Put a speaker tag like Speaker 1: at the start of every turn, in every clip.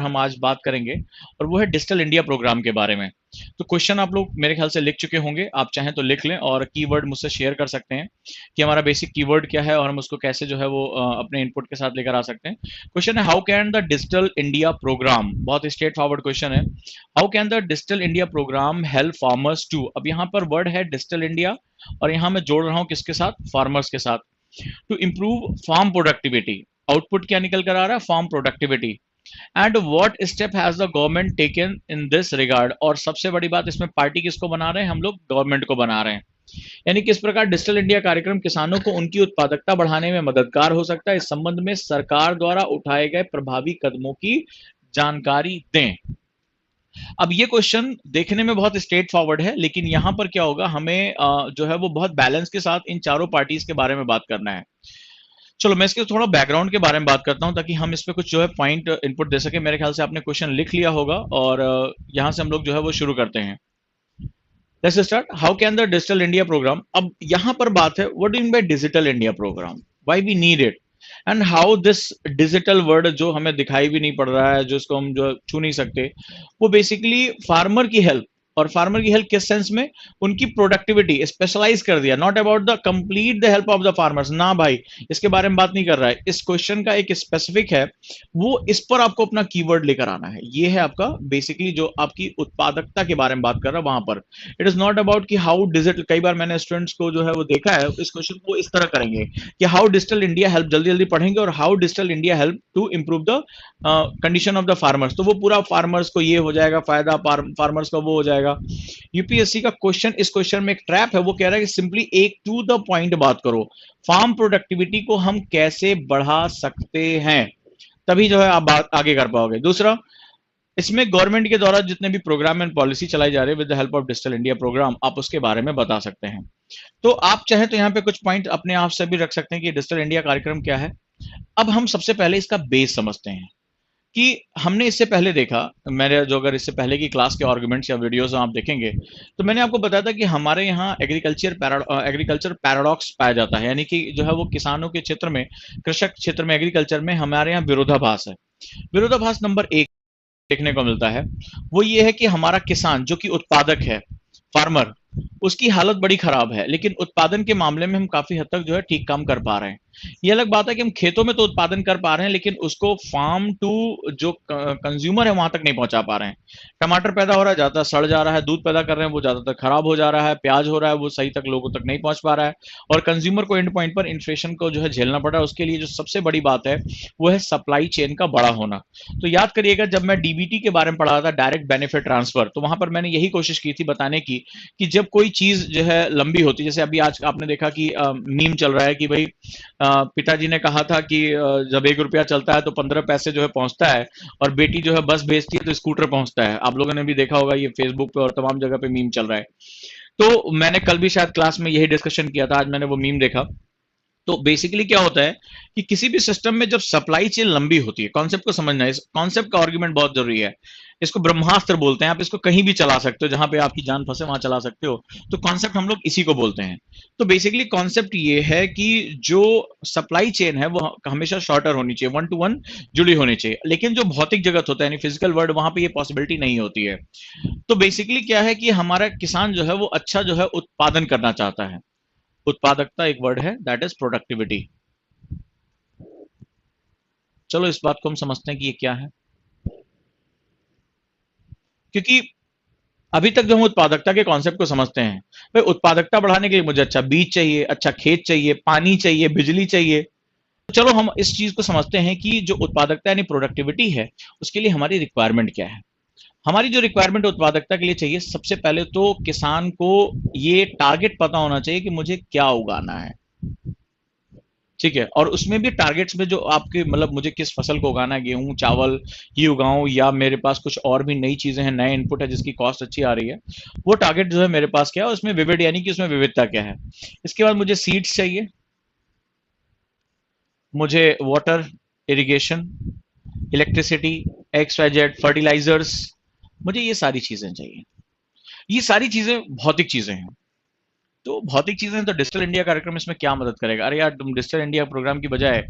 Speaker 1: हम आज बात करेंगे और वो है डिजिटल इंडिया प्रोग्राम के बारे में। तो क्वेश्चन आप लोग मेरे ख्याल से लिख चुके होंगे, आप चाहें तो लिख लें और कीवर्ड मुझसे शेयर कर सकते हैं कि हमारा बेसिक कीवर्ड क्या है और हम उसको कैसे जो है वो अपने इनपुट के साथ लेकर आ सकते हैं। क्वेश्चन है, how can the digital India programme, बहुत स्ट्रेट फॉरवर्ड क्वेश्चन है, how can the digital India programme help farmers to, अब यहाँ पर वर्ड है डिजिटल इंडिया और यहाँ मैं जोड़ रहा हूँ किसके साथ, फार्मर्स के साथ, to improve farm productivity. Output क्या निकल कर आ रहा है, farm productivity. And what step has the government taken in this regard, और सबसे बड़ी बात इसमें पार्टी किसको बना रहे हैं, हम लोग गवर्नमेंट को बना रहे हैं। यानी किस प्रकार डिजिटल इंडिया कार्यक्रम किसानों को उनकी उत्पादकता बढ़ाने में मददगार हो सकता है, इस संबंध में सरकार द्वारा उठाए गए प्रभावी कदमों की जानकारी दें। अब ये क्वेश्चन देखने में बहुत स्ट्रेट फॉरवर्ड है, लेकिन यहां पर क्या होगा, हमें जो है वो बहुत बैलेंस के साथ इन चारों पार्टीज के बारे में बात करना है। चलो मैं इसके थोड़ा बैकग्राउंड के बारे में बात करता हूं ताकि हम इस पे कुछ जो है पॉइंट इनपुट दे सके। मेरे ख्याल से आपने क्वेश्चन लिख लिया होगा और यहां से हम लोग जो है वो शुरू करते हैं। Let's start, how can the digital India programme, अब यहां पर बात है what do you mean by digital India programme, why we need it and how this digital word जो हमें दिखाई भी नहीं पड़ रहा है, जो इसको हम जो छू नहीं सकते, वो बेसिकली फार्मर की हेल्प, और फार्मर की हेल्प किस सेंस में, उनकी प्रोडक्टिविटी स्पेशलाइज कर दिया, not about the complete the help of the farmers, ना भाई इसके बारे में बात नहीं कर रहा है। इस क्वेश्चन का एक स्पेसिफिक है, वो इस पर आपको अपना कीवर्ड लेकर आना है। ये है आपका बेसिकली जो आपकी उत्पादकता के बारे में बात कर रहा है वहां पर। इट इज नॉट अबाउट कि हाउ डिजिटल, कई बार मैंने स्टूडेंट्स को जो है वो देखा है, इस क्वेश्चन को इस तरह करेंगे कि हाउ डिजिटल इंडिया हेल्प, जल्दी जल्दी पढ़ेंगे, और how digital India help to improve the condition of the farmers, तो वो पूरा फार्मर्स को ये हो जाएगा फायदा, फार्मर्स का वो हो जाएगा। यूपीएससी का क्वेश्चन, इस क्वेश्चन में एक ट्रैप है, वो कह रहा है कि सिंपली एक टू द पॉइंट बात करो, फार्म प्रोडक्टिविटी को हम कैसे बढ़ा सकते हैं, तभी जो है आप बात आगे कर पाओगे। दूसरा, इसमें गवर्नमेंट के द्वारा जितने भी प्रोग्राम एंड पॉलिसी चलाई जा रही है with the help of digital India programme, आप उसके बारे में बता सकते हैं। तो आप चाहे तो यहाँ पे कुछ पॉइंट अपने आप से भी रख सकते हैं कि डिजिटल इंडिया कार्यक्रम क्या है। अब हम सबसे पहले इसका बेस समझते हैं कि हमने इससे पहले देखा, मेरे जो अगर इससे पहले की क्लास के आर्गुमेंट्स या वीडियोस आप देखेंगे तो मैंने आपको बताया था कि हमारे यहाँ एग्रीकल्चर पैराडॉक्स पाया जाता है, यानी कि जो है वो किसानों के क्षेत्र में, कृषक क्षेत्र में, एग्रीकल्चर में हमारे यहाँ विरोधाभास है। विरोधाभास नंबर एक देखने को मिलता है, वो ये है कि हमारा किसान जो कि उत्पादक है, फार्मर, उसकी हालत बड़ी खराब है, लेकिन उत्पादन के मामले में हम काफी हद तक जो है ठीक काम कर पा रहे हैं। ये अलग बात है कि हम खेतों में तो उत्पादन कर पा रहे हैं, लेकिन उसको फार्म टू जो कंज्यूमर है वहां तक नहीं पहुंचा पा रहे हैं। टमाटर पैदा हो रहा है, ज्यादा सड़ जा रहा है, दूध पैदा कर रहे हैं वो ज्यादातर खराब हो जा रहा है, प्याज हो रहा है वो सही तक लोगों तक नहीं पहुंच पा रहा है, और कंज्यूमर को एंड पॉइंट पर इन्फ्लेशन को जो है झेलना पड़ रहा है। उसके लिए जो सबसे बड़ी बात है वो है सप्लाई चेन का बड़ा होना। तो याद करिएगा, जब मैं डीबीटी के बारे में पढ़ा था, डायरेक्ट बेनिफिट ट्रांसफर, तो वहां पर मैंने यही कोशिश की थी बताने की कि जब कोई चीज जो है लंबी होती है, जैसे अभी आज आपने देखा कि मीम चल रहा है कि भाई पिताजी ने कहा था कि जब 1 रुपया चलता है तो 15 पैसे जो है पहुंचता है, और बेटी जो है बस भेजती है तो स्कूटर पहुंचता है। आप लोगों ने भी देखा होगा, ये फेसबुक पे और तमाम जगह पे मीम चल रहा है। तो मैंने कल भी शायद क्लास में यही डिस्कशन किया था, आज मैंने वो मीम देखा। तो बेसिकली क्या होता है कि किसी भी सिस्टम में जब सप्लाई चेन लंबी होती है, कॉन्सेप्ट को समझना है, इस कॉन्सेप्ट का आर्गुमेंट बहुत जरूरी है। इसको ब्रह्मास्त्र बोलते हैं, आप इसको कहीं भी चला सकते हो, जहां पे आपकी जान फंसे वहां चला सकते हो। तो कॉन्सेप्ट हम लोग इसी को बोलते हैं। तो बेसिकली कॉन्सेप्ट ये है कि जो सप्लाई चेन है वो हमेशा शॉर्टर होनी चाहिए, वन टू वन जुड़ी होनी चाहिए, लेकिन जो भौतिक जगत होता है यानी फिजिकल वर्ल्ड, वहां पे ये पॉसिबिलिटी नहीं होती है। तो बेसिकली क्या है कि हमारा किसान जो है वो अच्छा जो है उत्पादन करना चाहता है। उत्पादकता एक वर्ड है, दैट इज प्रोडक्टिविटी। चलो इस बात को हम समझते हैं कि ये क्या है, क्योंकि अभी तक जो हम उत्पादकता के कॉन्सेप्ट को समझते हैं, भाई उत्पादकता बढ़ाने के लिए मुझे अच्छा बीज चाहिए, अच्छा खेत चाहिए, पानी चाहिए, बिजली चाहिए। तो चलो हम इस चीज को समझते हैं कि जो उत्पादकता यानी प्रोडक्टिविटी है, उसके लिए हमारी रिक्वायरमेंट क्या है। हमारी जो रिक्वायरमेंट उत्पादकता के लिए चाहिए, सबसे पहले तो किसान को ये टारगेट पता होना चाहिए कि मुझे क्या उगाना है, ठीक है। और उसमें भी टारगेट्स में जो आपके मतलब मुझे किस फसल को उगाना है, गेहूं चावल ही उगाऊं या मेरे पास कुछ और भी नई चीजें हैं, नए इनपुट है जिसकी कॉस्ट अच्छी आ रही है, वो टारगेट जो है मेरे पास क्या है, उसमें विविड यानी कि उसमें विविधता क्या है। इसके बाद मुझे सीड्स चाहिए, मुझे water, irrigation, electricity, X Y Z, fertilisers, मुझे ये सारी चीजें चाहिए। ये सारी चीजें भौतिक चीजें हैं। तो भौतिक चीजें तो डिजिटल इंडिया कार्यक्रम इसमें क्या मदद करेगा? अरे यार, तुम डिजिटल इंडिया प्रोग्राम की बजाय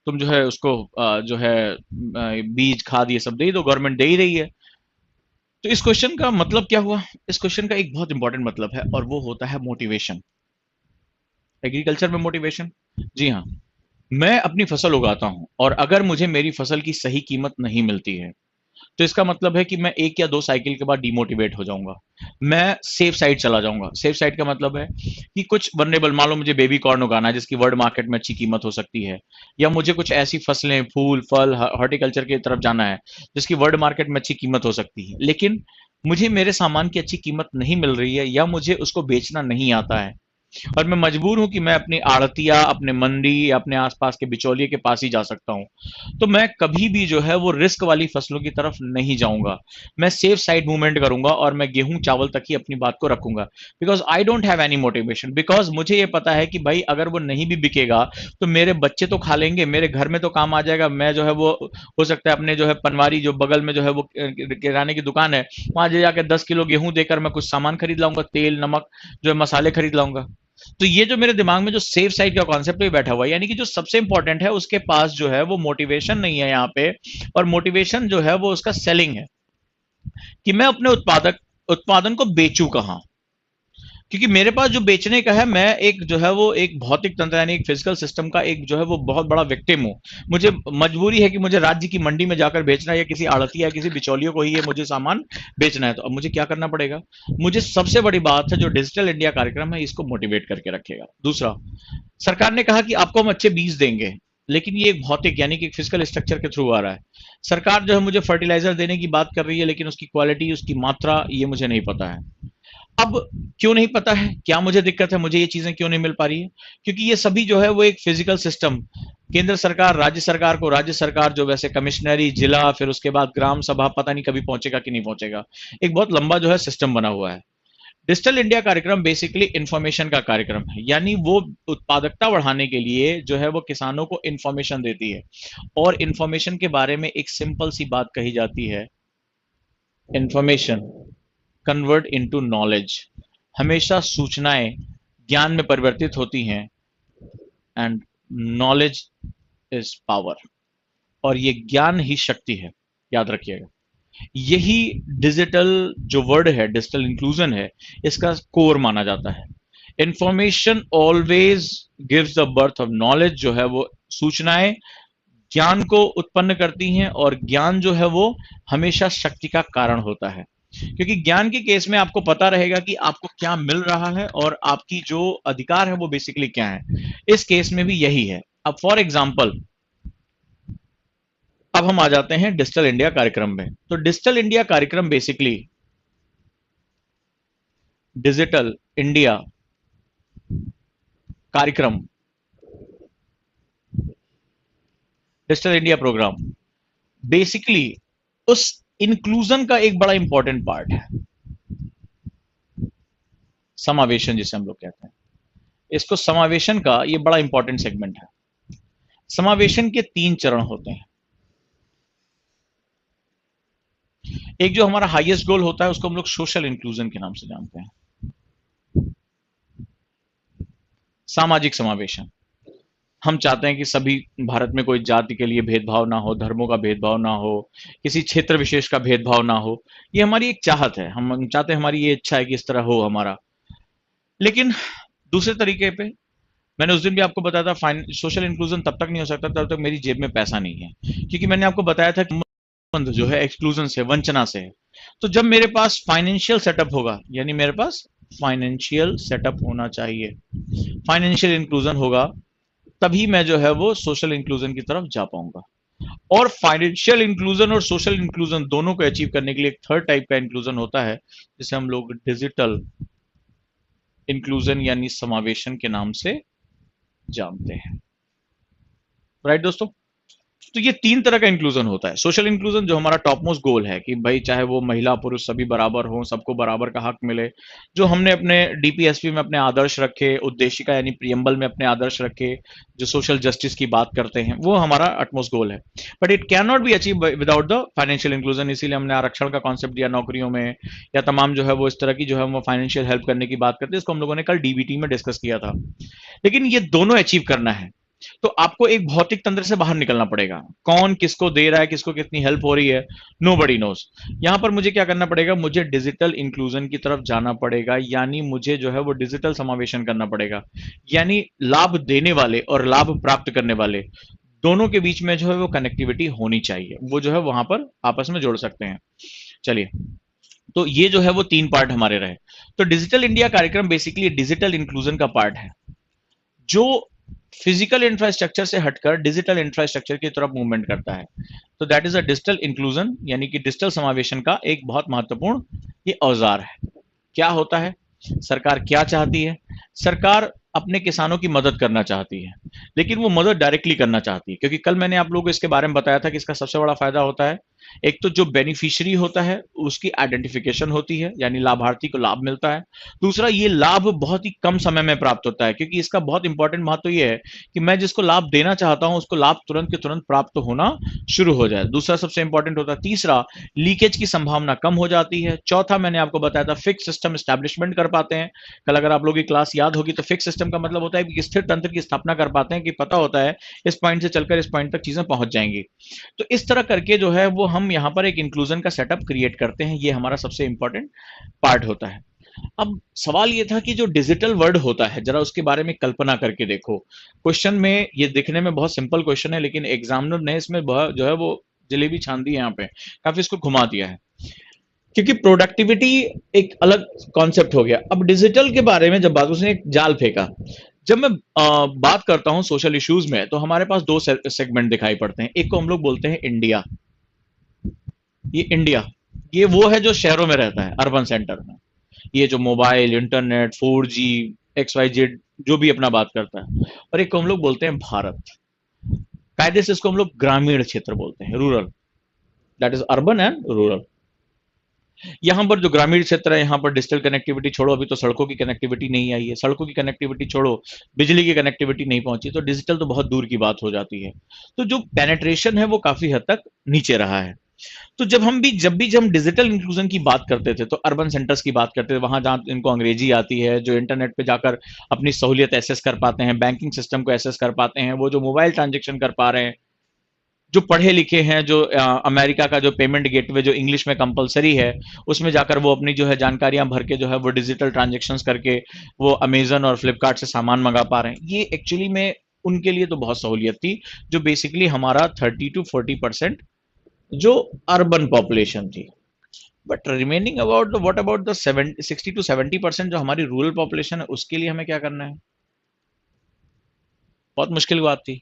Speaker 1: तुम जो है उसको जो है बीज खाद ये सब दे ही दो, गवर्नमेंट दे ही रही है। तो इस क्वेश्चन का मतलब क्या हुआ? इस क्वेश्चन का एक बहुत इंपॉर्टेंट मतलब है और वो होता है मोटिवेशन। एग्रीकल्चर में मोटिवेशन। जी हाँ। मैं अपनी फसल उगाता हूं और अगर मुझे मेरी फसल की सही कीमत नहीं मिलती है तो इसका मतलब है कि मैं 1 या 2 साइकिल के बाद डिमोटिवेट हो जाऊँगा। मैं सेफ साइड चला जाऊँगा। सेफ साइड का मतलब है कि कुछ वल्नरेबल, मान लो मुझे बेबी कॉर्न उगाना है जिसकी वर्ल्ड मार्केट में अच्छी कीमत हो सकती है, या मुझे कुछ ऐसी फसलें, फूल, फल, हॉर्टिकल्चर की तरफ जाना है जिसकी वर्ल्ड मार्केट में अच्छी कीमत हो सकती है। लेकिन मुझे मेरे सामान की अच्छी कीमत नहीं मिल रही है या मुझे उसको बेचना नहीं आता है और मैं मजबूर हूं कि मैं अपनी आड़तिया, अपने मंडी या अपने आसपास के बिचौलिए के पास ही जा सकता हूं, तो मैं कभी भी जो है वो रिस्क वाली फसलों की तरफ नहीं जाऊंगा। मैं सेफ साइड मूवमेंट करूंगा और मैं गेहूं चावल तक ही अपनी बात को रखूंगा, because I don't have any motivation. Because मुझे ये पता है कि भाई अगर वो नहीं भी बिकेगा तो मेरे बच्चे तो खा लेंगे, मेरे घर में तो काम आ जाएगा। मैं जो है वो हो सकता है अपने जो है पनवारी, जो बगल में जो है वो किराने की दुकान है, वहां जाकर 10 किलो गेहूं देकर मैं कुछ सामान खरीद लाऊंगा, तेल नमक जो है मसाले खरीद लाऊंगा। तो ये जो मेरे दिमाग में जो सेफ साइड का कॉन्सेप्ट भी बैठा हुआ है, यानी कि जो सबसे इंपॉर्टेंट है उसके पास जो है वो मोटिवेशन नहीं है यहाँ पे। और मोटिवेशन जो है वो उसका सेलिंग है, कि मैं अपने उत्पादन को बेचूं कहाँ। क्योंकि मेरे पास जो बेचने का है, मैं एक जो है वो एक भौतिक तंत्र यानी एक फिजिकल सिस्टम का एक जो है वो बहुत बड़ा विक्टिम हूँ। मुझे मजबूरी है कि मुझे राज्य की मंडी में जाकर बेचना है या किसी आड़ती या किसी बिचौलियों को ही ये मुझे सामान बेचना है। तो अब मुझे क्या करना पड़ेगा? मुझे सबसे बड़ी बात है जो डिजिटल इंडिया कार्यक्रम है इसको मोटिवेट करके रखेगा। दूसरा, सरकार ने कहा कि आपको हम अच्छे बीज देंगे, लेकिन ये एक भौतिक यानी कि फिजिकल स्ट्रक्चर के थ्रू आ रहा है। सरकार जो है मुझे फर्टिलाइजर देने की बात कर रही है, लेकिन उसकी क्वालिटी, उसकी मात्रा ये मुझे नहीं पता है। अब क्यों नहीं पता है, क्या मुझे दिक्कत है, मुझे ये चीजें क्यों नहीं मिल पा रही है? क्योंकि ये सभी जो है वो एक फिजिकल सिस्टम, केंद्र सरकार राज्य सरकार को, राज्य सरकार जो वैसे कमिश्नरी जिला, फिर उसके बाद ग्राम सभा, पता नहीं कभी पहुंचेगा कि नहीं पहुंचेगा। एक बहुत लंबा जो है सिस्टम बना हुआ है। डिजिटल इंडिया कार्यक्रम बेसिकली इंफॉर्मेशन का कार्यक्रम है, यानी वो उत्पादकता बढ़ाने के लिए जो है वो किसानों को इंफॉर्मेशन देती है। और इंफॉर्मेशन के बारे में एक सिंपल सी बात कही जाती है, इंफॉर्मेशन कन्वर्ट इनटू नॉलेज। हमेशा सूचनाएं ज्ञान में परिवर्तित होती हैं, एंड नॉलेज इज पावर। और ये ज्ञान ही शक्ति है, याद रखिएगा। यही डिजिटल जो वर्ड है, डिजिटल इंक्लूजन है, इसका कोर माना जाता है। Information always gives the birth of knowledge. जो है वो सूचनाएं ज्ञान को उत्पन्न करती हैं और ज्ञान जो है वो हमेशा शक्ति का कारण होता है। क्योंकि ज्ञान के केस में आपको पता रहेगा कि आपको क्या मिल रहा है और आपकी जो अधिकार है वो बेसिकली क्या है। इस केस में भी यही है। अब फॉर एग्जाम्पल, अब हम आ जाते हैं डिजिटल इंडिया कार्यक्रम में। तो डिजिटल इंडिया कार्यक्रम बेसिकली डिजिटल इंडिया कार्यक्रम, डिजिटल इंडिया प्रोग्राम बेसिकली उस इंक्लूजन का एक बड़ा इंपॉर्टेंट पार्ट है, समावेशन जिसे हम लोग कहते हैं। इसको समावेशन का ये बड़ा इंपॉर्टेंट सेगमेंट है। समावेशन के 3 चरण होते हैं। एक जो हमारा हाईएस्ट गोल होता है उसको हम लोग सोशल इंक्लूजन के नाम से जानते हैं, सामाजिक समावेशन। हम चाहते हैं कि सभी भारत में कोई जाति के लिए भेदभाव ना हो, धर्मों का भेदभाव ना हो, किसी क्षेत्र विशेष का भेदभाव ना हो। ये हमारी एक चाहत है, हम चाहते हैं, हमारी ये इच्छा है कि इस तरह हो हमारा। लेकिन दूसरे तरीके पे, मैंने उस दिन भी आपको बताया था, सोशल इंक्लूजन तब तक नहीं हो सकता तब तक मेरी जेब में पैसा नहीं है। क्योंकि मैंने आपको बताया था कि संबंध जो है एक्सक्लूजन से, वंचना से है। तो जब मेरे पास फाइनेंशियल सेटअप होगा, यानी मेरे पास फाइनेंशियल सेटअप होना चाहिए, फाइनेंशियल इंक्लूजन होगा, तभी मैं जो है वो सोशल इंक्लूजन की तरफ जा पाऊंगा। और फाइनेंशियल इंक्लूजन और सोशल इंक्लूजन दोनों को अचीव करने के लिए एक थर्ड टाइप का इंक्लूजन होता है, जिसे हम लोग डिजिटल इंक्लूजन यानी समावेशन के नाम से जानते हैं। राइट दोस्तों? तो ये 3 तरह का इंक्लूजन होता है। सोशल इंक्लूजन जो हमारा टॉप मोस्ट गोल है कि भाई चाहे वो महिला पुरुष सभी बराबर हों, सबको बराबर का हक मिले। जो हमने अपने डीपीएसपी में अपने आदर्श रखे, उद्देशिका यानी प्रियम्बल में अपने आदर्श रखे, जो सोशल जस्टिस की बात करते हैं, वो हमारा अटमोस्ट गोल है। But it can not be achieve without the financial inclusion. इसीलिए हमने आरक्षण का कॉन्सेप्ट दिया नौकरियों में, या तमाम जो है वो इस तरह की जो है वो फाइनेंशियल हेल्प करने की बात करते हैं। इसको हम लोगों ने कल डीबीटी में डिस्कस किया था। लेकिन ये दोनों अचीव करना है तो आपको एक भौतिक तंत्र से बाहर निकलना पड़ेगा। कौन किसको दे रहा है, किसको कितनी हेल्प हो रही है, नोबडी नोज। यहां पर मुझे क्या करना पड़ेगा, मुझे डिजिटल इंक्लूजन की तरफ जाना पड़ेगा, यानी मुझे जो है वो डिजिटल समावेशन करना पड़ेगा। यानी लाभ देने वाले और लाभ प्राप्त करने वाले दोनों के बीच में जो है वो कनेक्टिविटी होनी चाहिए। वो जो है वहां पर आपस में जोड़ सकते हैं। चलिए, तो ये जो है वो 3 पार्ट हमारे रहे। तो डिजिटल इंडिया कार्यक्रम बेसिकली डिजिटल इंक्लूजन का पार्ट है, जो फिजिकल इंफ्रास्ट्रक्चर से हटकर डिजिटल इंफ्रास्ट्रक्चर की तरफ मूवमेंट करता है। तो that is a digital inclusion, यानी कि डिजिटल समावेशन का एक बहुत महत्वपूर्ण ये औजार है। क्या होता है, सरकार क्या चाहती है? सरकार अपने किसानों की मदद करना चाहती है, लेकिन वो मदद डायरेक्टली करना चाहती है, क्योंकि कल मैंने आप लोगों को इसके बारे में बताया था कि इसका सबसे बड़ा फायदा होता है, एक तो जो बेनिफिशियरी होता है उसकी आइडेंटिफिकेशन होती है, यानी लाभार्थी को लाभ मिलता है। दूसरा, ये लाभ बहुत ही कम समय में प्राप्त होता है, क्योंकि इसका बहुत इंपॉर्टेंट महत्व ये है कि मैं जिसको लाभ देना चाहता हूं उसको लाभ तुरंत के तुरंत प्राप्त होना शुरू हो जाए। दूसरा सबसे इंपॉर्टेंट होता है। तीसरा, लीकेज की संभावना कम हो जाती है। चौथा, मैंने आपको बताया था फिक्स सिस्टम स्टैब्लिशमेंट कर पाते हैं। कल अगर आप लोगों की क्लास याद होगी तो फिक्स सिस्टम का मतलब होता है कि स्थिर तंत्र की स्थापना कर पाते हैं, कि पता होता है इस पॉइंट से चलकर इस पॉइंट तक चीजें पहुंच जाएंगी। तो इस तरह करके जो है वो हम यहाँ पर एक इंक्लूजन का सेटअप क्रिएट करते हैं। ये हमारा सबसे इंपॉर्टेंट पार्ट होता है। अब सवाल ये था कि जो डिजिटल वर्ड होता है, जरा उसके बारे में कल्पना करके देखो। क्वेश्चन में ये दिखने में बहुत सिंपल क्वेश्चन है, लेकिन एग्जामिनर ने इसमें जो है वो जलेबी छान दी है, यहाँ पे काफी इसको घुमा दिया है, क्योंकि प्रोडक्टिविटी एक अलग कॉन्सेप्ट हो गया। अब डिजिटल के बारे में जब बात, उसने एक जाल फेंका। जब मैं बात करता हूं सोशल इश्यूज में, तो हमारे पास 2 सेगमेंट दिखाई पड़ते हैं। एक को हम लोग बोलते हैं इंडिया। ये इंडिया, ये वो है जो शहरों में रहता है, अर्बन सेंटर में। ये जो मोबाइल, इंटरनेट, 4G, XYZ जो भी अपना बात करता है। और एक को हम लोग बोलते हैं भारत। कायदे से इसको हम लोग ग्रामीण क्षेत्र बोलते हैं, rural. That is urban and rural. यहाँ पर जो ग्रामीण क्षेत्र है, यहाँ पर डिजिटल कनेक्टिविटी छोड़ो, अभी तो सड़कों की कनेक्टिविटी नहीं आई है। सड़कों की कनेक्टिविटी छोड़ो, बिजली की कनेक्टिविटी नहीं पहुंची, तो डिजिटल तो बहुत दूर की बात हो जाती है। तो जो पेनेट्रेशन है वो काफी हद तक नीचे रहा है। तो जब हम डिजिटल इंक्लूजन की बात करते थे, तो अर्बन सेंटर्स की बात करते थे, वहां जहां इनको अंग्रेजी आती है, जो इंटरनेट पे जाकर अपनी सहूलियत एसेस कर पाते हैं, बैंकिंग सिस्टम को एसेस कर पाते हैं, वो जो मोबाइल ट्रांजेक्शन कर पा रहे हैं, जो पढ़े लिखे हैं, जो अमेरिका का जो पेमेंट गेटवे जो इंग्लिश में कंपलसरी है, उसमें जाकर वो अपनी जो है जानकारियां भर के जो है वो डिजिटल ट्रांजेक्शन्स करके वो अमेजन और फ्लिपकार्ट से सामान मंगा पा रहे हैं। ये एक्चुअली में उनके लिए तो बहुत सहूलियत थी, जो बेसिकली हमारा 30 to 40% जो अर्बन पॉपुलेशन थी। But remaining about what about the 60 to 70% जो हमारी रूरल पॉपुलेशन है, उसके लिए हमें क्या करना है? बहुत मुश्किल बात थी,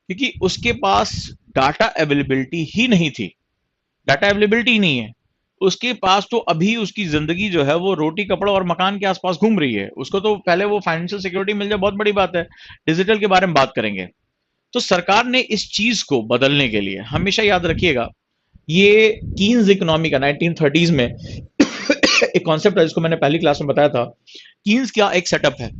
Speaker 1: क्योंकि उसके पास डाटा अवेलेबिलिटी ही नहीं थी। डाटा अवेलेबिलिटी ही नहीं है उसके पास। तो अभी उसकी जिंदगी जो है वो रोटी कपड़ा और मकान के आसपास घूम रही है। उसको तो पहले वो फाइनेंशियल सिक्योरिटी मिल जाए, बहुत बड़ी बात है। डिजिटल के बारे में बात करेंगे तो सरकार ने इस चीज को बदलने के लिए, हमेशा याद रखिएगा, ये कीन्स इकोनॉमी का 1930s में एक कॉन्सेप्ट है, जिसको मैंने पहली क्लास में बताया था। कीन्स का एक सेटअप है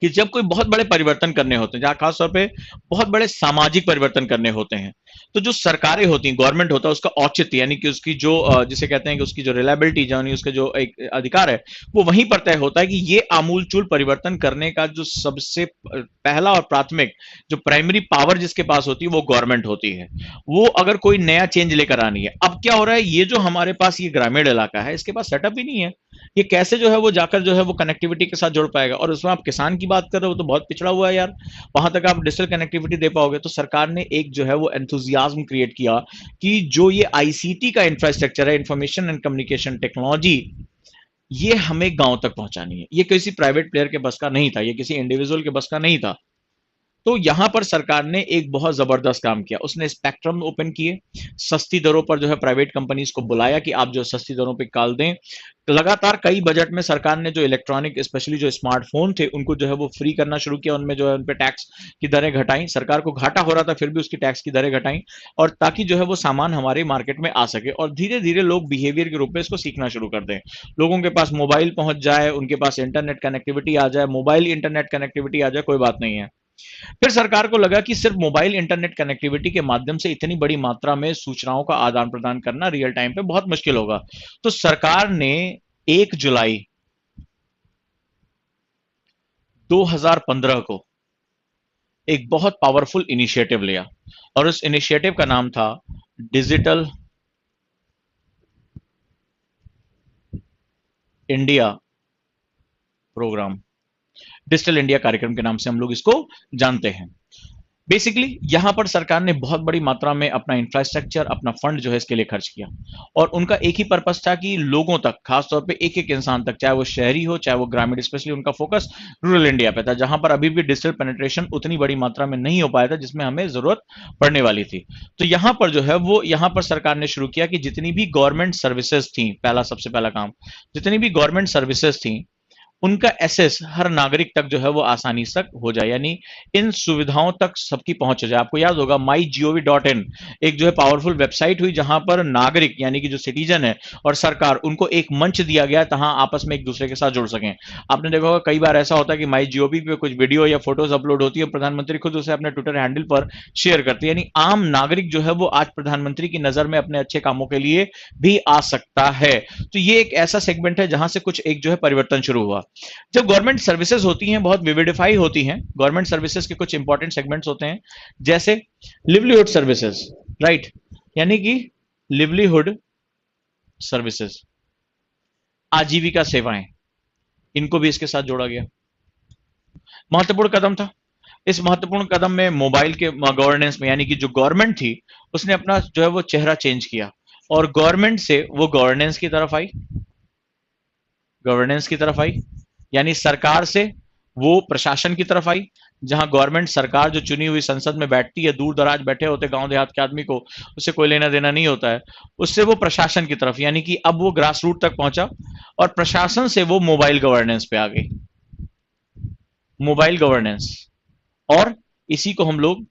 Speaker 1: कि जब कोई बहुत बड़े परिवर्तन करने होते हैं, जहां खासतौर पे बहुत बड़े सामाजिक परिवर्तन करने होते हैं, तो जो सरकारें होती हैं, गवर्नमेंट होता है, उसका औचित्य यानी कि उसकी जो जिसे कहते हैं कि उसकी जो रिलायबिलिटी, यानी उसका जो एक अधिकार है, वो वहीं पर तय होता है कि ये आमूलचूल परिवर्तन करने का जो सबसे पहला और प्राथमिक जो प्राइमरी पावर जिसके पास होती है वो गवर्नमेंट होती है। वो अगर कोई नया चेंज लेकर आनी है, अब क्या हो रहा है, ये जो हमारे पास ये ग्रामीण इलाका है, इसके पास सेटअप ही नहीं है। ये कैसे जो है वो जाकर जो है वो कनेक्टिविटी के साथ जुड़ पाएगा? और उसमें आप किसान की बात कर रहे हो तो बहुत पिछड़ा हुआ है यार, वहां तक आप डिजिटल कनेक्टिविटी दे पाओगे? तो सरकार ने एक जो है वो एंथुजियाज्म क्रिएट किया कि जो ये आईसीटी का इंफ्रास्ट्रक्चर है, इंफॉर्मेशन एंड कम्युनिकेशन टेक्नोलॉजी, ये हमें गांव तक पहुंचानी है। ये किसी प्राइवेट प्लेयर के बस का नहीं था, ये किसी इंडिविजुअल के बस का नहीं था। तो यहां पर सरकार ने एक बहुत जबरदस्त काम किया, उसने स्पेक्ट्रम ओपन किए, सस्ती दरों पर जो है प्राइवेट कंपनीज को बुलाया कि आप जो सस्ती दरों पे कॉल दें। लगातार कई बजट में सरकार ने जो इलेक्ट्रॉनिक स्पेशली जो स्मार्टफोन थे उनको जो है वो फ्री करना शुरू किया, उनमें जो है उन पे टैक्स की दरें घटाई, सरकार को घाटा हो रहा था फिर भी उसकी टैक्स की दरें घटाई, और ताकि जो है वो सामान हमारे मार्केट में आ सके और धीरे धीरे लोग बिहेवियर के रूप में इसको सीखना शुरू कर दें, लोगों के पास मोबाइल पहुंच जाए, उनके पास इंटरनेट कनेक्टिविटी आ जाए, मोबाइल इंटरनेट कनेक्टिविटी आ जाए, कोई बात नहीं है। फिर सरकार को लगा कि सिर्फ मोबाइल इंटरनेट कनेक्टिविटी के माध्यम से इतनी बड़ी मात्रा में सूचनाओं का आदान प्रदान करना रियल टाइम पे बहुत मुश्किल होगा। तो सरकार ने 1 जुलाई 2015 को एक बहुत पावरफुल इनिशिएटिव लिया, और उस इनिशिएटिव का नाम था digital India programme. Digital India कार्यक्रम के नाम से हम लोग इसको जानते हैं। बेसिकली यहां पर सरकार ने बहुत बड़ी मात्रा में अपना इंफ्रास्ट्रक्चर, अपना फंड जो है इसके लिए खर्च किया, और उनका एक ही पर्पस था कि लोगों तक, खासतौर पे एक एक इंसान तक, चाहे वो शहरी हो चाहे वो ग्रामीण, स्पेशली उनका फोकस रूरल इंडिया पे था, जहां पर अभी भी डिजिटल पेनिट्रेशन उतनी बड़ी मात्रा में नहीं हो पाया था जिसमें हमें जरूरत पड़ने वाली थी। तो यहां पर जो है वो, यहां पर सरकार ने शुरू किया कि जितनी भी गवर्नमेंट सर्विसेज थी, पहला सबसे पहला काम, जितनी भी गवर्नमेंट सर्विसेज थी उनका एक्सेस हर नागरिक तक जो है वो आसानी तक हो जाए, यानी इन सुविधाओं तक सबकी पहुंच हो जाए। आपको याद होगा MyGov.in एक जो है पावरफुल वेबसाइट हुई, जहां पर नागरिक यानी कि जो सिटीजन है और सरकार, उनको एक मंच दिया गया तहां आपस में एक दूसरे के साथ जुड़ सकें। आपने देखा होगा कई बार ऐसा होता है कि MyGov पे कुछ वीडियो या फोटोज अपलोड होती है, प्रधानमंत्री खुद उसे अपने ट्विटर हैंडल पर शेयर करते हैं, यानी आम नागरिक जो है वो आज प्रधानमंत्री की नजर में अपने अच्छे कामों के लिए भी आ सकता है। तो ये एक ऐसा सेगमेंट है जहां से कुछ एक जो है परिवर्तन शुरू हुआ। जब गवर्नमेंट सर्विसेज होती हैं, बहुत विविडिफाई होती हैं, गवर्नमेंट सर्विसेज के कुछ इंपॉर्टेंट सेगमेंट्स होते हैं, जैसे लिवलीहुड सर्विसेज, राइट, यानी कि लिवलीहुड सर्विसेज, आजीविका सेवाएं, इनको भी इसके साथ जोड़ा गया। महत्वपूर्ण कदम था। इस महत्वपूर्ण कदम में मोबाइल के गवर्नेंस में, यानी कि जो गवर्नमेंट थी उसने अपना जो है वो चेहरा चेंज किया, और गवर्नमेंट से वो गवर्नेंस की तरफ आई, गवर्नेंस की तरफ आई, यानी सरकार से वो प्रशासन की तरफ आई। जहां गवर्नमेंट, सरकार जो चुनी हुई संसद में बैठती है, दूर दराज बैठे होते गांव देहात के आदमी को उससे कोई लेना देना नहीं होता है, उससे वो प्रशासन की तरफ, यानी कि अब वो ग्रास रूट तक पहुंचा, और प्रशासन से वो मोबाइल गवर्नेंस पे आ गई, मोबाइल गवर्नेंस। और इसी को हम लोग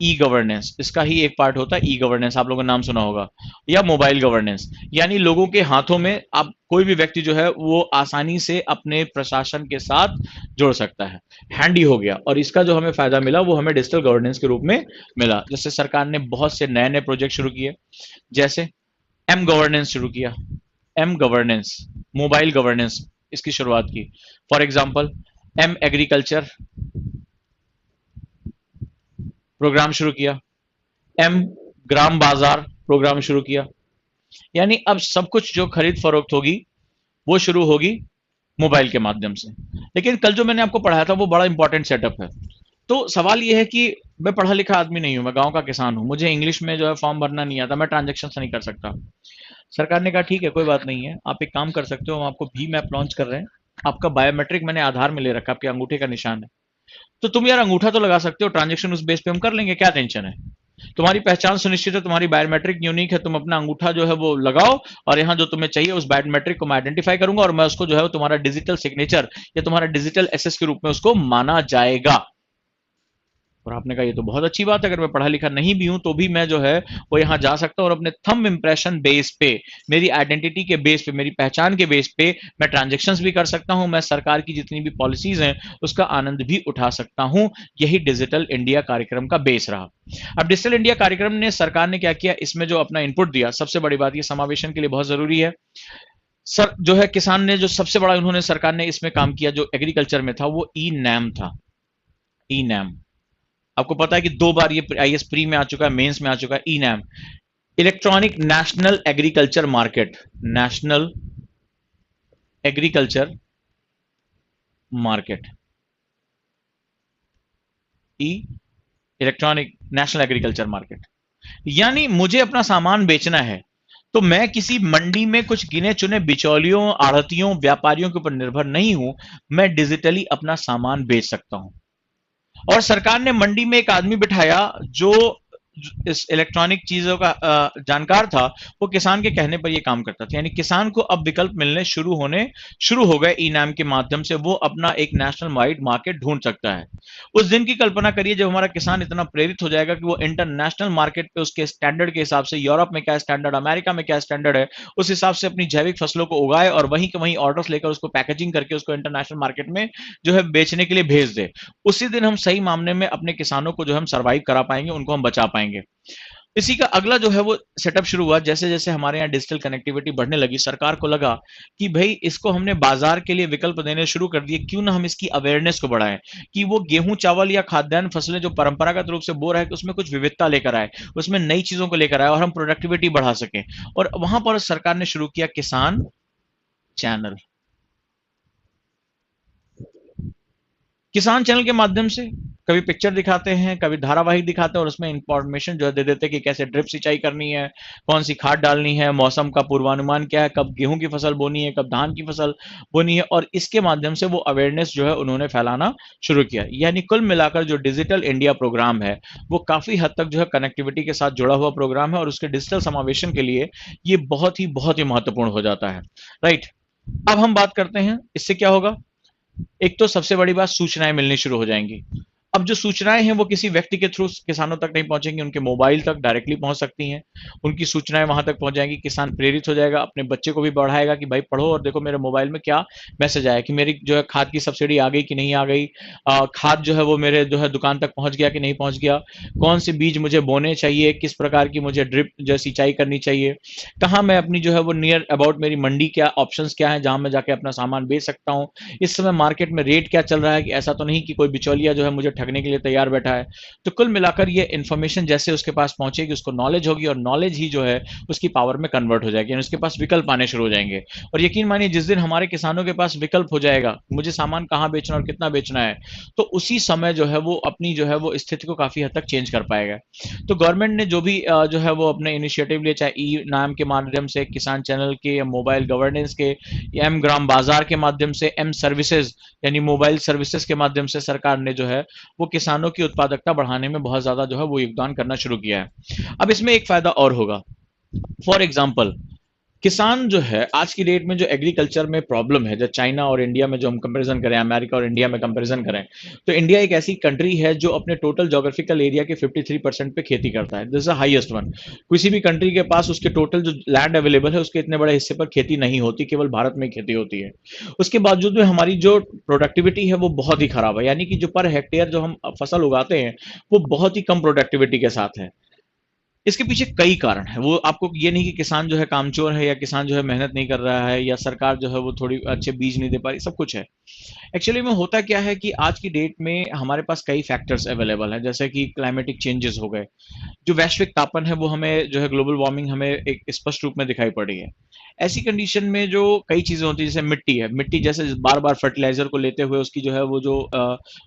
Speaker 1: ई गवर्नेंस, इसका ही एक पार्ट होता है ई गवर्नेंस, आप लोगों ने नाम सुना होगा, या मोबाइल गवर्नेंस, यानी लोगों के हाथों में अब कोई भी व्यक्ति जो है वो आसानी से अपने प्रशासन के साथ जुड़ सकता है, हैंडी हो गया। और इसका जो हमें फायदा मिला वो हमें डिजिटल गवर्नेंस के रूप में मिला। जैसे सरकार ने बहुत से नए नए प्रोजेक्ट शुरू किए, जैसे एम गवर्नेंस शुरू किया, एम गवर्नेंस, मोबाइल गवर्नेंस, इसकी शुरुआत की। For example M agriculture programme शुरू किया, एम ग्राम बाजार प्रोग्राम शुरू किया, यानी अब सब कुछ जो खरीद फरोख्त होगी वो शुरू होगी मोबाइल के माध्यम से। लेकिन कल जो मैंने आपको पढ़ाया था वो बड़ा इंपॉर्टेंट सेटअप है। तो सवाल ये है कि मैं पढ़ा लिखा आदमी नहीं हूं, मैं गांव का किसान हूं, मुझे इंग्लिश में जो है फॉर्म भरना नहीं आता, मैं ट्रांजेक्शन नहीं कर सकता। सरकार ने कहा ठीक है कोई बात नहीं है, आप एक काम कर सकते हो, हम आपको भीम ऐप लॉन्च कर रहे हैं, आपका बायोमेट्रिक मैंने आधार में ले रखा, आपके अंगूठे का निशान है, तो तुम यार अंगूठा तो लगा सकते हो, ट्रांजेक्शन उस बेस पे हम कर लेंगे, क्या टेंशन है। तुम्हारी पहचान सुनिश्चित है, तुम्हारी बायोमेट्रिक यूनिक है, तुम अपना अंगूठा जो है वो लगाओ, और यहाँ जो तुम्हें चाहिए उस बायोमेट्रिक को मैं आइडेंटिफाई करूंगा, और मैं उसको जो है तुम्हारा डिजिटल सिग्नेचर या तुम्हारा डिजिटल एसेस के रूप में उसको माना जाएगा। और आपने कहा ये तो बहुत अच्छी बात है, अगर मैं पढ़ा लिखा नहीं भी हूं तो भी मैं जो है वो यहाँ जा सकता हूं और अपने थंब इंप्रेशन बेस पे, मेरी आइडेंटिटी के बेस पे, मेरी पहचान के बेस पे मैं ट्रांजेक्शन्स भी कर सकता हूं, मैं सरकार की जितनी भी पॉलिसीज हैं उसका आनंद भी उठा सकता हूं। यही डिजिटल इंडिया कार्यक्रम का बेस रहा। अब डिजिटल इंडिया कार्यक्रम ने, सरकार ने क्या किया, इसमें जो अपना इनपुट दिया, सबसे बड़ी बात, ये समावेशन के लिए बहुत जरूरी है। सर जो है किसान ने जो सबसे बड़ा उन्होंने, सरकार ने इसमें काम किया जो एग्रीकल्चर में था, वो ई नैम था। ई नैम, आपको पता है कि 2 बार ये आईएएस प्री में आ चुका है, मेंस में आ चुका है। E NAM, electronic national agriculture market, national agriculture market, e electronic national agriculture market, यानी मुझे अपना सामान बेचना है तो मैं किसी मंडी में कुछ गिने चुने बिचौलियों, आढ़तियों, व्यापारियों के ऊपर निर्भर नहीं हूं, मैं डिजिटली अपना सामान बेच सकता हूं। और सरकार ने मंडी में एक आदमी बिठाया जो इस इलेक्ट्रॉनिक चीजों का जानकार था। वो किसान के कहने पर ये काम करता था। यानी किसान को अब विकल्प मिलने शुरू हो गए ई नाम के माध्यम से। वो अपना एक नेशनल वाइड मार्केट ढूंढ सकता है। उस दिन की कल्पना करिए जब हमारा किसान इतना प्रेरित हो जाएगा कि वो इंटरनेशनल मार्केट पे उसके स्टैंडर्ड के हिसाब से, यूरोप में क्या स्टैंडर्ड, अमेरिका में क्या स्टैंडर्ड है, उस हिसाब से अपनी जैविक फसलों को उगाए और वहीं के वहीं ऑर्डर्स लेकर उसको पैकेजिंग करके उसको इंटरनेशनल मार्केट में जो है बेचने के लिए भेज दे। उसी दिन हम सही मामले में अपने किसानों को जो हम सर्वाइव करा पाएंगे, उनको हम बचा पाएंगे। इसी का अगला जो है वो सेटअप शुरू हुआ। जैसे जैसे हमारे यहाँ डिजिटल कनेक्टिविटी बढ़ने लगी, सरकार को लगा कि भाई इसको हमने बाजार के लिए विकल्प देने शुरू कर दिए, क्यों ना हम इसकी अवेयरनेस को बढ़ाएं कि वो गेहूं चावल या खाद्यान्न फसलें जो परंपरागत रूप से बो रहा है, उसमें कुछ विविधता लेकर आए, उसमें नई चीजों को लेकर आए और हम प्रोडक्टिविटी बढ़ा सकें। और वहां पर सरकार ने शुरू किया किसान चैनल। किसान चैनल के माध्यम से कभी पिक्चर दिखाते हैं, कभी धारावाहिक दिखाते हैं और उसमें इंफॉर्मेशन जो है दे देते हैं कि कैसे ड्रिप सिंचाई करनी है, कौन सी खाद डालनी है, मौसम का पूर्वानुमान क्या है, कब गेहूं की फसल बोनी है, कब धान की फसल बोनी है। और इसके माध्यम से वो अवेयरनेस जो है उन्होंने फैलाना शुरू किया। यानी कुल मिलाकर जो डिजिटल इंडिया प्रोग्राम है वो काफी हद तक जो है कनेक्टिविटी के साथ जुड़ा हुआ प्रोग्राम है और उसके डिजिटल समावेशन के लिए ये बहुत ही महत्वपूर्ण हो जाता है। राइट। अब हम बात करते हैं इससे क्या होगा। एक तो सबसे बड़ी बात, सूचनाएं मिलनी शुरू हो जाएंगी। अब जो सूचनाएं हैं वो किसी व्यक्ति के थ्रू किसानों तक नहीं पहुंचेंगी, उनके मोबाइल तक डायरेक्टली पहुंच सकती हैं। उनकी सूचनाएं वहां तक पहुंच जाएंगी, किसान प्रेरित हो जाएगा, अपने बच्चे को भी बढ़ाएगा कि भाई पढ़ो और देखो मेरे मोबाइल में क्या मैसेज आया कि मेरी जो है खाद की सब्सिडी आ गई कि नहीं आ गई, खाद जो है वो मेरे जो है दुकान तक पहुंच गया कि नहीं पहुंच गया, कौन से बीज मुझे बोने चाहिए, किस प्रकार की मुझे ड्रिप जो सिंचाई करनी चाहिए, कहाँ मैं अपनी जो है वो नियर अबाउट मेरी मंडी क्या ऑप्शंस क्या है जहां मैं जाके अपना सामान बेच सकता हूँ, इस समय मार्केट में रेट क्या चल रहा है, कि ऐसा तो नहीं कि कोई बिचौलिया जो है मुझे ठगने के लिए तैयार बैठा है। तो कुल मिलाकर ये इन्फॉर्मेशन जैसे उसके पास पहुंचेगी, उसको नॉलेज होगी और नॉलेज ही जो है उसकी पावर में कन्वर्ट हो जाएगी, यानी उसके पास विकल्प आने शुरू हो जाएंगे। और यकीन मानिए जिस दिन हमारे किसानों के पास विकल्प हो जाएगा, मुझे सामान कहाँ बेचना और कितना बेचना है, तो उसी समय जो है वो अपनी जो है वो स्थिति को काफी हद तक चेंज कर पाएगा। तो गवर्नमेंट ने जो भी जो है वो अपने इनिशिएटिव लिए, चाहे ई नाम के माध्यम से, किसान चैनल के, या मोबाइल गवर्नेंस के, या एम ग्राम बाजार के माध्यम से, एम सर्विसेज यानी मोबाइल सर्विसेज के माध्यम से सरकार ने जो है वो किसानों की उत्पादकता बढ़ाने में बहुत ज्यादा जो है वो योगदान करना शुरू किया है। अब इसमें एक फायदा और होगा। फॉर एग्जाम्पल, किसान जो है आज की डेट में जो एग्रीकल्चर में प्रॉब्लम है, जो चाइना और इंडिया में जो हम कंपैरिजन करें, अमेरिका और इंडिया में कंपैरिजन करें, तो इंडिया एक ऐसी कंट्री है जो अपने टोटल ज्योग्राफिकल एरिया के 53% पे खेती करता है। This is the highest one. किसी भी कंट्री के पास उसके टोटल जो लैंड अवेलेबल है उसके इतने बड़े हिस्से पर खेती नहीं होती, केवल भारत में खेती होती है। उसके बावजूद में हमारी जो प्रोडक्टिविटी है वो बहुत ही खराब है, यानी कि जो पर हेक्टेयर जो हम फसल उगाते हैं वो बहुत ही कम प्रोडक्टिविटी के साथ है। इसके पीछे कई कारण है। वो आपको ये नहीं कि किसान जो है कामचोर है, या किसान जो है मेहनत नहीं कर रहा है, या सरकार जो है वो थोड़ी अच्छे बीज नहीं दे पा रही, सब कुछ है। एक्चुअली में होता क्या है कि आज की डेट में हमारे पास कई फैक्टर्स अवेलेबल हैं, जैसे कि क्लाइमेटिक चेंजेस हो गए, जो वैश्विक तापन है वो हमें जो है ग्लोबल वार्मिंग हमें एक स्पष्ट रूप में दिखाई पड़ी है। ऐसी कंडीशन में जो कई चीजें होती है, जैसे मिट्टी है, मिट्टी जैसे बार बार फर्टिलाइजर को लेते हुए उसकी जो है वो जो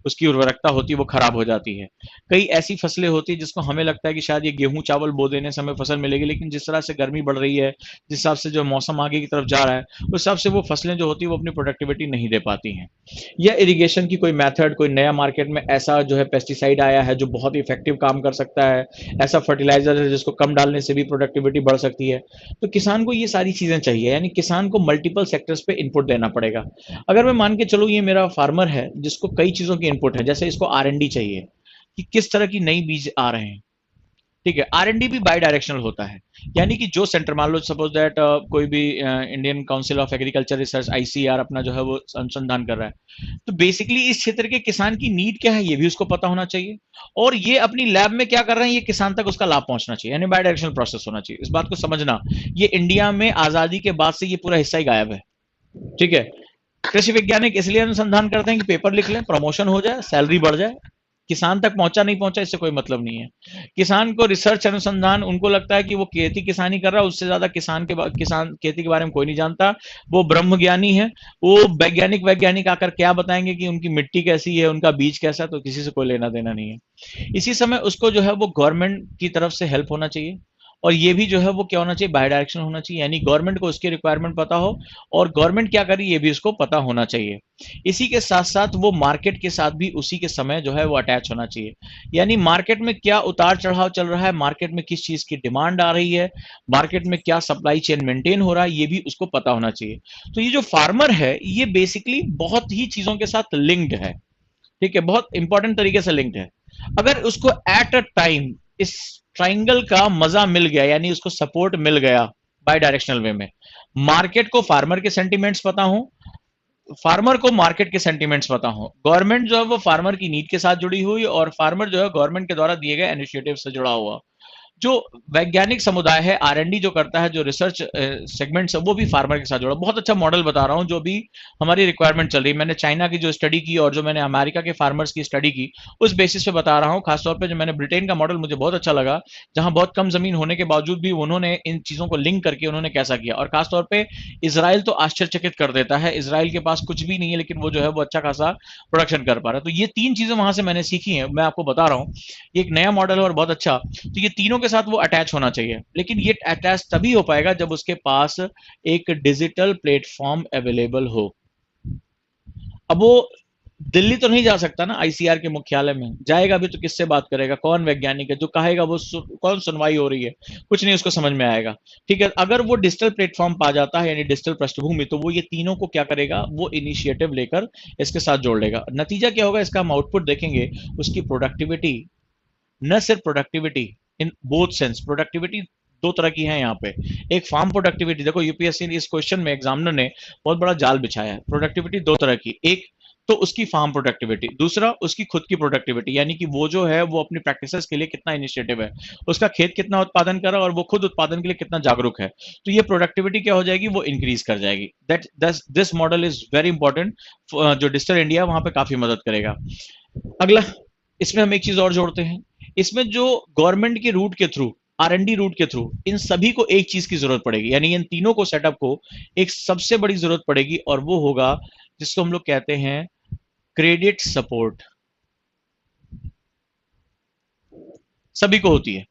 Speaker 1: उसकी उर्वरकता होती है वो खराब हो जाती है। कई ऐसी फसलें होती है जिसको हमें लगता है कि शायद ये गेहूं चावल बो देने से हमें फसल मिलेगी, लेकिन जिस तरह से गर्मी बढ़ रही है, जिस हिसाब से जो मौसम आगे की तरफ जा रहा है, उस हिसाब से वो फसलें जो होती है वो अपनी प्रोडक्टिविटी नहीं दे पाती हैं। या इरिगेशन की कोई मेथड, कोई नया मार्केट में ऐसा जो है पेस्टिसाइड आया है जो बहुत ही इफेक्टिव काम कर सकता है, ऐसा फर्टिलाइजर है जिसको कम डालने से भी प्रोडक्टिविटी बढ़ सकती है। तो किसान को ये सारी चीजें चाहिए, यानी किसान को मल्टीपल सेक्टर्स पे इनपुट देना पड़ेगा। अगर मैं मान के चलूँ ये मेरा फार्मर है जिसको कई चीजों की इनपुट है, जैसे इसको R&D चाहिए कि किस तरह की नई बीज आ रहे हैं। ठीक है, R&D भी बाई डायरेक्शनल होता है, यानी कि जो सेंटर, मान लो सपोज दैट कोई भी Indian council of agriculture research ICAR अपना जो है वो अनुसंधान कर रहा है, तो बेसिकली इस क्षेत्र के किसान की नीड क्या है ये भी उसको पता होना चाहिए, और ये अपनी लैब में क्या कर रहे हैं ये किसान तक उसका लाभ पहुंचना चाहिए, यानी बाई डायरेक्शनल प्रोसेस होना चाहिए। इस बात को समझना, ये इंडिया में आजादी के बाद से ये पूरा हिस्सा ही गायब है। ठीक है, कृषि वैज्ञानिक इसलिए अनुसंधान करते हैं कि पेपर लिख लें, प्रमोशन हो जाए, सैलरी बढ़ जाए। किसान तक पहुंचा नहीं पहुंचा इससे कोई मतलब नहीं है। किसान को रिसर्च अनुसंधान, उनको लगता है कि वो खेती किसानी कर रहा है, उससे ज्यादा किसान खेती के बारे में कोई नहीं जानता, वो ब्रह्म ज्ञानी है। वो वैज्ञानिक आकर क्या बताएंगे कि उनकी मिट्टी कैसी है, उनका बीज कैसा है, तो किसी से कोई लेना देना नहीं है। इसी समय उसको जो है वो गवर्नमेंट की तरफ से हेल्प होना चाहिए, और ये भी जो है वो क्या होना चाहिए, बाय डायरेक्शन होना चाहिए, यानी गवर्नमेंट को उसकी रिक्वायरमेंट पता हो और गवर्नमेंट क्या करे ये भी उसको पता होना चाहिए। इसी के साथ साथ वो मार्केट के साथ भी उसी के समय जो है वो अटैच होना चाहिए, यानी मार्केट में क्या उतार चढ़ाव चल रहा है, मार्केट में किस चीज की डिमांड आ रही है, मार्केट में क्या सप्लाई चेन मेंटेन हो रहा है, ये भी उसको पता होना चाहिए। तो ये जो फार्मर है ये बेसिकली बहुत ही चीजों के साथ लिंक्ड है, ठीक है, बहुत इंपॉर्टेंट तरीके से लिंक्ड है। अगर उसको एट अ टाइम इस ट्राइंगल का मजा मिल गया, यानी उसको सपोर्ट मिल गया बाय डायरेक्शनल वे में, मार्केट को फार्मर के सेंटिमेंट्स पता हो, फार्मर को मार्केट के सेंटिमेंट्स पता हो, गवर्नमेंट जो है वो फार्मर की नीड के साथ जुड़ी हुई और फार्मर जो है गवर्नमेंट के द्वारा दिए गए इनिशिएटिव से जुड़ा हुआ, जो वैज्ञानिक समुदाय है, आर&डी जो करता है, जो रिसर्च सेगमेंट्स है, वो भी फार्मर के साथ जुड़ा। बहुत अच्छा मॉडल बता रहा हूँ जो भी हमारी रिक्वायरमेंट चल रही है। मैंने चाइना की जो स्टडी की और जो मैंने अमेरिका के फार्मर्स की स्टडी की, उस बेसिस पे बता रहा हूँ। खासतौर पे जो मैंने ब्रिटेन का मॉडल मुझे बहुत अच्छा लगा, जहां बहुत कम जमीन होने के बावजूद भी उन्होंने इन चीजों को लिंक करके उन्होंने कैसा किया। और खासतौर पे इसराइल तो आश्चर्यचकित कर देता है, इसराइल के पास कुछ भी नहीं है लेकिन वो जो है वो अच्छा खासा प्रोडक्शन कर पा रहा है। तो ये तीन चीजें वहां से मैंने सीखी हैं, मैं आपको बता रहा हूँ। ये एक नया मॉडल है और बहुत अच्छा। तो ये तीनों के साथ वो अटैच होना चाहिए, लेकिन ये अटैच तभी हो पाएगा जब उसके पास एक डिजिटल प्लेटफॉर्म अवेलेबल हो। अब वो दिल्ली तो नहीं जा सकता ना, आईसीआर के मुख्यालय में जाएगा भी तो किससे बात करेगा, कौन वैज्ञानिक है जो कहेगा, वो कौन सुनवाई हो रही है, कुछ नहीं उसको समझ में आएगा। ठीक है, अगर वो डिजिटल प्लेटफॉर्म पा जाता है यानी डिजिटल पृष्ठभूमि, तो वो ये तीनों को क्या करेगा, वो इनिशिएटिव लेकर इसके साथ जोड़ लेगा। नतीजा क्या होगा इसका, हम आउटपुट देखेंगे, उसकी प्रोडक्टिविटी, न सिर्फ productivity, in both sense productivity दो तरह की है यहाँ पे। एक फार्म प्रोडक्टिविटी, देखो यूपीएससी ने इस क्वेश्चन में एग्जामिनर ने बहुत बड़ा जाल बिछाया है। प्रोडक्टिविटी दो तरह की, एक तो उसकी फार्म प्रोडक्टिविटी, दूसरा उसकी खुद की प्रोडक्टिविटी, यानी कि वो जो है वो अपनी प्रैक्टिसेस के लिए कितना इनिशिएटिव है, उसका खेत कितना उत्पादन कर रहा है और वो खुद उत्पादन के लिए कितना जागरूक है। तो ये प्रोडक्टिविटी क्या हो जाएगी, वो इंक्रीज कर जाएगी। That this model is very important, जो डिजिटल इंडिया वहां पे काफी मदद करेगा। अगला, इसमें हम एक चीज और जोड़ते हैं, इसमें जो गवर्नमेंट के रूट के थ्रू, आर&डी रूट के थ्रू, इन सभी को एक चीज की जरूरत पड़ेगी, यानी इन तीनों को सेटअप को एक सबसे बड़ी जरूरत पड़ेगी, और वो होगा जिसको हम लोग कहते हैं क्रेडिट सपोर्ट। सभी को होती है।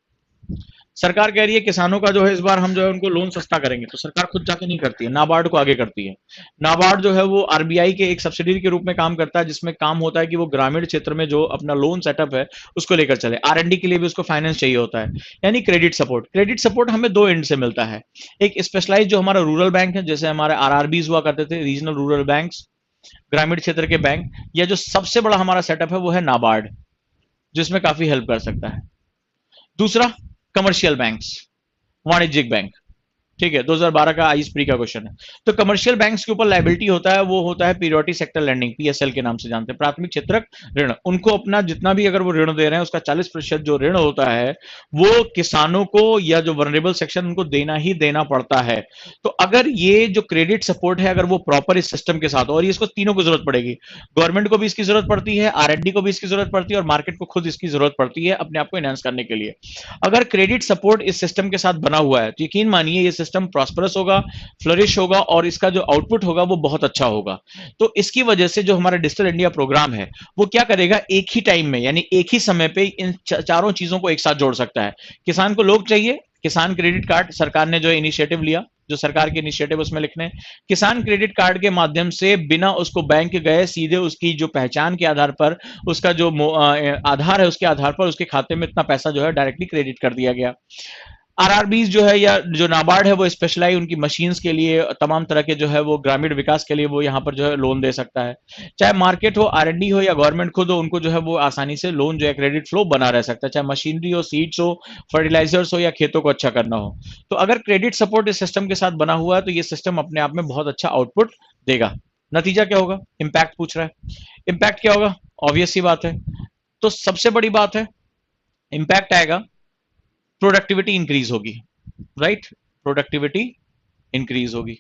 Speaker 1: सरकार कह रही है किसानों का जो है इस बार हम जो है उनको लोन सस्ता करेंगे, तो सरकार खुद जाके नहीं करती है, नाबार्ड को आगे करती है। नाबार्ड जो है वो आरबीआई के एक सब्सिडरी के रूप में काम करता है, जिसमें काम होता है कि वो ग्रामीण क्षेत्र में जो अपना लोन सेटअप है उसको लेकर चले, आर&डी के लिए भी उसको फाइनेंस चाहिए होता है, यानी क्रेडिट सपोर्ट। क्रेडिट सपोर्ट हमें दो एंड से मिलता है, एक स्पेशलाइज जो हमारा रूरल बैंक है, जैसे हमारे आरआरबीज हुआ करते थे, रीजनल रूरल बैंक्स, ग्रामीण क्षेत्र के बैंक, या जो सबसे बड़ा हमारा सेटअप है वो है नाबार्ड, जिसमें काफी हेल्प कर सकता है। दूसरा, कमर्शियल बैंक्स, वाणिज्यिक बैंक। ठीक है, 2012 का आईज प्री का क्वेश्चन है। तो कमर्शियल बैंक्स के ऊपर लाइबिलिटी होता है, वो होता है पीरियोडिक सेक्टर लेंडिंग, पीएसएल के नाम से जानते हैं, प्राथमिक क्षेत्रक ऋण। उनको अपना जितना भी अगर वो ऋण दे रहे हैं उसका 40% जो ऋण होता है वो किसानों को या जो वनरेबल सेक्शन उनको देना ही देना पड़ता है। तो अगर ये जो क्रेडिट सपोर्ट है अगर वो प्रॉपर इस सिस्टम के साथ, और इसको तीनों को जरूरत पड़ेगी, गवर्नमेंट को भी इसकी जरूरत पड़ती है, आर&डी को भी इसकी जरूरत पड़ती है, और मार्केट को खुद इसकी जरूरत पड़ती है अपने आप को एनहांस करने के लिए। अगर क्रेडिट सपोर्ट इस सिस्टम के साथ बना हुआ है तो यकीन मानिए ये सिस्टम प्रॉस्परस होगा, फ्लरिश होगा, और इसका जो आउटपुट होगा वो बहुत अच्छा होगा। तो इसकी वजह से जो हमारा डिजिटल इंडिया प्रोग्राम है वो क्या करेगा, एक ही टाइम में यानी एक ही समय पे इन चारों चीजों को एक साथ जोड़ सकता है। किसान को लोग चाहिए, किसान क्रेडिट कार्ड सरकार ने जो इनिशिएटिव लिया, जो सरकार के इनिशिएटिव उसमें लिखने, किसान क्रेडिट कार्ड के माध्यम से बिना उसको बैंक गए सीधे उसकी जो पहचान के आधार पर, उसका जो आधार है उसके आधार पर उसके खाते में इतना पैसा जो है डायरेक्टली क्रेडिट कर दिया गया। आरआरबीज जो है या जो नाबार्ड है वो स्पेशलाइज उनकी मशीन्स के लिए, तमाम तरह के जो है वो ग्रामीण विकास के लिए वो यहाँ पर जो है लोन दे सकता है। चाहे मार्केट हो, आर&डी हो या गवर्नमेंट खुद हो, उनको जो है वो आसानी से लोन जो है क्रेडिट फ्लो बना रह सकता है, चाहे मशीनरी हो, सीड्स हो, फर्टिलाइजर्स हो, या खेतों को अच्छा करना हो। तो अगर क्रेडिट सपोर्ट इस सिस्टम के साथ बना हुआ है तो ये सिस्टम अपने आप में बहुत अच्छा आउटपुट देगा। नतीजा क्या होगा, इम्पैक्ट पूछ रहा है, इम्पैक्ट क्या होगा, ऑब्वियस सी बात है। तो सबसे बड़ी बात है, इम्पैक्ट आएगा, प्रोडक्टिविटी इंक्रीज होगी, राइट, प्रोडक्टिविटी इंक्रीज होगी।